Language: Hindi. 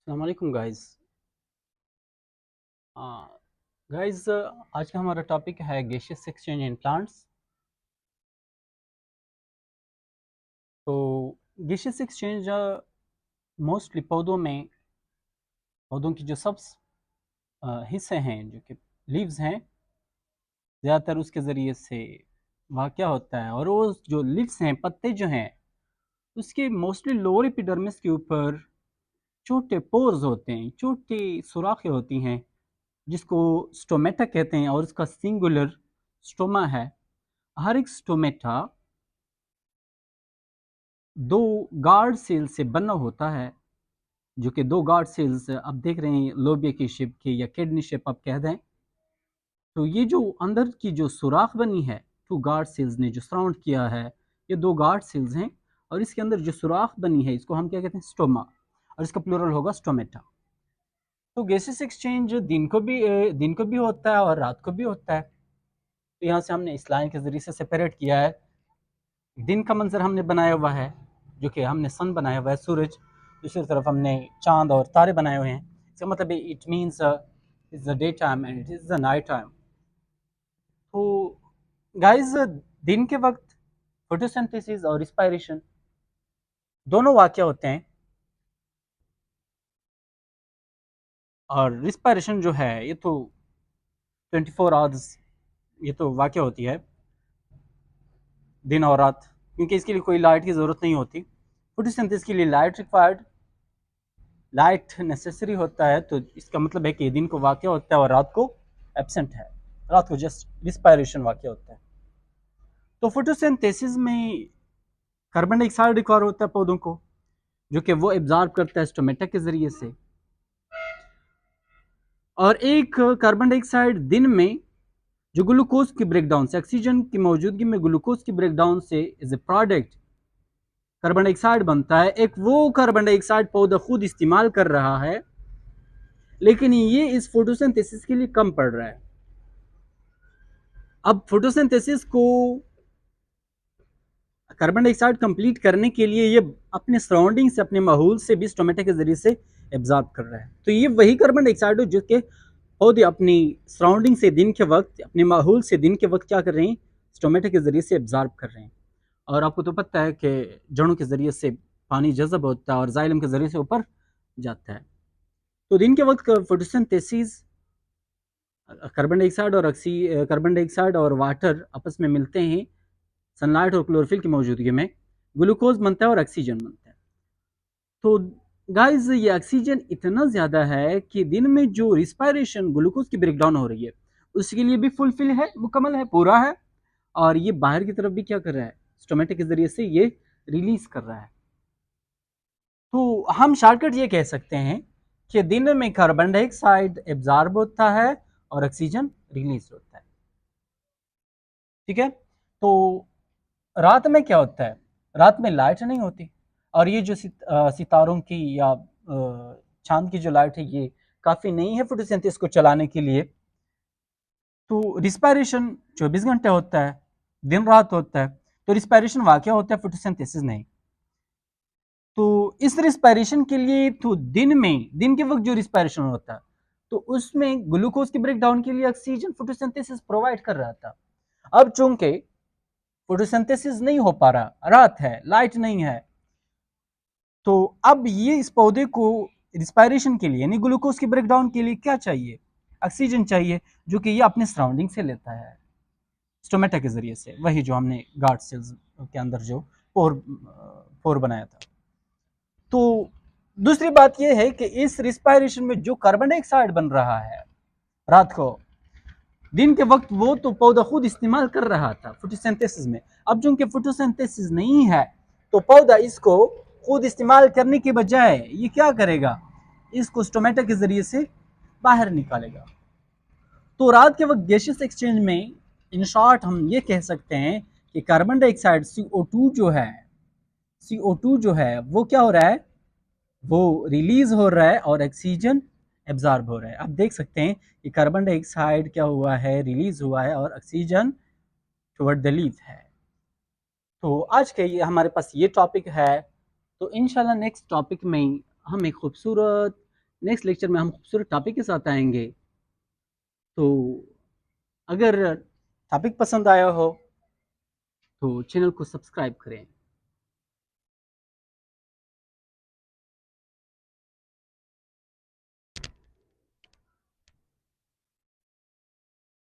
अस्सलाम वालेकुम गाइस। गाइस, आज का हमारा टॉपिक है गैसियस एक्सचेंज इन प्लांट्स। तो गैसियस एक्सचेंज मोस्टली पौधों की जो सब हिस्से हैं, जो कि लीव्स हैं, ज़्यादातर उसके ज़रिए से वाक़या होता है। और वो जो लीव्स हैं, पत्ते जो हैं, उसके मोस्टली लोअर एपिडर्मिस के ऊपर छोटे पोर्स होते हैं, छोटी सुराखें होती हैं, जिसको स्टोमेटा कहते हैं, और उसका सिंगुलर स्टोमा है। हर एक स्टोमेटा दो गार्ड सेल से बना होता है, जो कि दो गार्ड सेल्स आप देख रहे हैं, लोबिया की शेप की या किडनी शेप आप कह दें। तो ये जो अंदर की जो सुराख बनी है, टू गार्ड सेल्स ने जो सराउंड किया है, ये दो गार्ड सेल्स हैं। और इसके अंदर जो सुराख बनी है, इसको हम क्या कहते हैं? स्टोमा। और इसका प्लूरल होगा स्टोमेटा। तो गैसेस एक्सचेंज दिन को भी होता है और रात को भी होता है। तो यहाँ से हमने इस लाइन के जरिए से सेपरेट किया है। दिन का मंजर हमने बनाया हुआ है, जो कि हमने सन बनाया हुआ है, सूरज। दूसरी तरफ हमने चांद और तारे बनाए हुए हैं। इसका मतलब it means it's the day time and it is the night time. तो गाइस, दिन के वक्त फोटोसिंथेसिस और रिस्पायरेशन दोनों वाक़या होते हैं। और रिस्पायरेशन जो है, ये तो 24 आवर्स ये तो वाक़या होती है, दिन और रात, क्योंकि इसके लिए कोई लाइट की ज़रूरत नहीं होती। फोटोसिंथेसिस के लिए लाइट नेसेसरी होता है। तो इसका मतलब है कि दिन को वाक़या होता है और रात को एब्सेंट है। रात को जस्ट रिस्पायरेशन वाक़या होता है। तो फोटोसिंथेसिस में कार्बन डाइऑक्साइड रिक्वायर होता है पौधों को, जो कि वो एब्जॉर्ब करता है स्टोमेटा के ज़रिए से। और एक कार्बन डाइऑक्साइड दिन में जो ग्लूकोज की ब्रेकडाउन से, ऑक्सीजन की मौजूदगी में ग्लूकोज की ब्रेकडाउन से as a product carbon dioxide बनता है। एक वो कार्बन डाइऑक्साइड पौधा खुद इस्तेमाल कर रहा है, लेकिन ये इस फोटोसिंथेसिस के लिए कम पड़ रहा है। अब फोटोसिंथेसिस को कार्बन डाइऑक्साइड कंप्लीट करने के लिए ये अपने सराउंडिंग से, अपने माहौल से भी स्टोमेटा के जरिए से एब्जॉर्ब कर रहा है। तो ये वही कार्बन डाइऑक्साइड है जो कि पौधे अपनी सराउंडिंग से दिन के वक्त, अपने माहौल से दिन के वक्त क्या कर रहे हैं? स्टोमेटा के जरिए से एब्जॉर्ब कर रहे हैं। और आपको तो पता है कि जड़ों के जरिए से पानी जज़ब होता है और जाइलम के जरिए से ऊपर जाता है। तो दिन के वक्त फोटोसिंथेसिस, कार्बन डाइऑक्साइड और वाटर आपस में मिलते हैं सनलाइट और क्लोरोफिल की मौजूदगी में, ग्लूकोज बनता है और ऑक्सीजन बनता है। तो गाइस, ये ऑक्सीजन इतना ज़्यादा है कि दिन में जो रिस्पायरेशन, ग्लूकोज की ब्रेकडाउन हो रही है, उसके लिए भी फुलफिल है, मुकम्मल है, पूरा है। और ये बाहर की तरफ भी क्या कर रहा है? स्टोमेटा के जरिए से ये रिलीज कर रहा है। तो हम शॉर्टकट ये कह सकते हैं कि दिन में कार्बन डाइऑक्साइड एब्जॉर्ब होता है और ऑक्सीजन रिलीज होता है। ठीक है। तो रात में क्या होता है? रात में लाइट नहीं होती। और ये जो सितारों की या चांद की जो लाइट है, ये काफ़ी नहीं है फोटोसिंथेसिस को चलाने के लिए। तो रिस्पायरेशन 24 घंटे होता है, दिन रात होता है। तो रिस्पायरेशन वाकया होता है, फोटोसिंथेसिस नहीं। तो इस रिस्पायरेशन के लिए तो दिन के वक्त जो रिस्पायरेशन होता है, तो उसमें ग्लूकोज की ब्रेकडाउन के लिए ऑक्सीजन फोटोसिंथेसिस प्रोवाइड कर रहा था। अब चूंकि फोटोसिंथेसिस नहीं हो पा रहा, रात है, लाइट नहीं है, तो अब ये इस पौधे को रिस्पायरेशन के लिए, यानी ग्लूकोज की ब्रेकडाउन के लिए क्या चाहिए? ऑक्सीजन चाहिए, जो कि ये अपने सराउंडिंग से लेता है स्टोमेटा के जरिए से, वही जो हमने गार्ड सेल्स के अंदर जो पोर पोर बनाया था। तो दूसरी बात यह है कि इस रिस्पायरेशन में जो कार्बन डाइऑक्साइड बन रहा है रात को, दिन के वक्त वो तो पौधा खुद इस्तेमाल कर रहा था फोटोसिंथेसिस में। अब चूंकि फोटोसिंथेसिस नहीं है, तो पौधा इसको खुद इस्तेमाल करने के बजाय ये क्या करेगा? इसको स्टोमेटा के जरिए से बाहर निकालेगा। तो रात के वक्त गैसियस एक्सचेंज में इन शॉर्ट हम ये कह सकते हैं कि कार्बन डाइऑक्साइड CO2 जो है वो क्या हो रहा है? वो रिलीज हो रहा है और ऑक्सीजन एब्जॉर्ब हो रहा है। आप देख सकते हैं कि कार्बन डाइऑक्साइड क्या हुआ है? रिलीज हुआ है, और ऑक्सीजन टुवर्ड द लीफ है। तो आज के हमारे पास ये टॉपिक है। तो इंशाल्लाह नेक्स्ट टॉपिक में हम एक खूबसूरत नेक्स्ट लेक्चर में हम खूबसूरत टॉपिक के साथ आएंगे। तो अगर टॉपिक पसंद आया हो तो चैनल को सब्सक्राइब करें।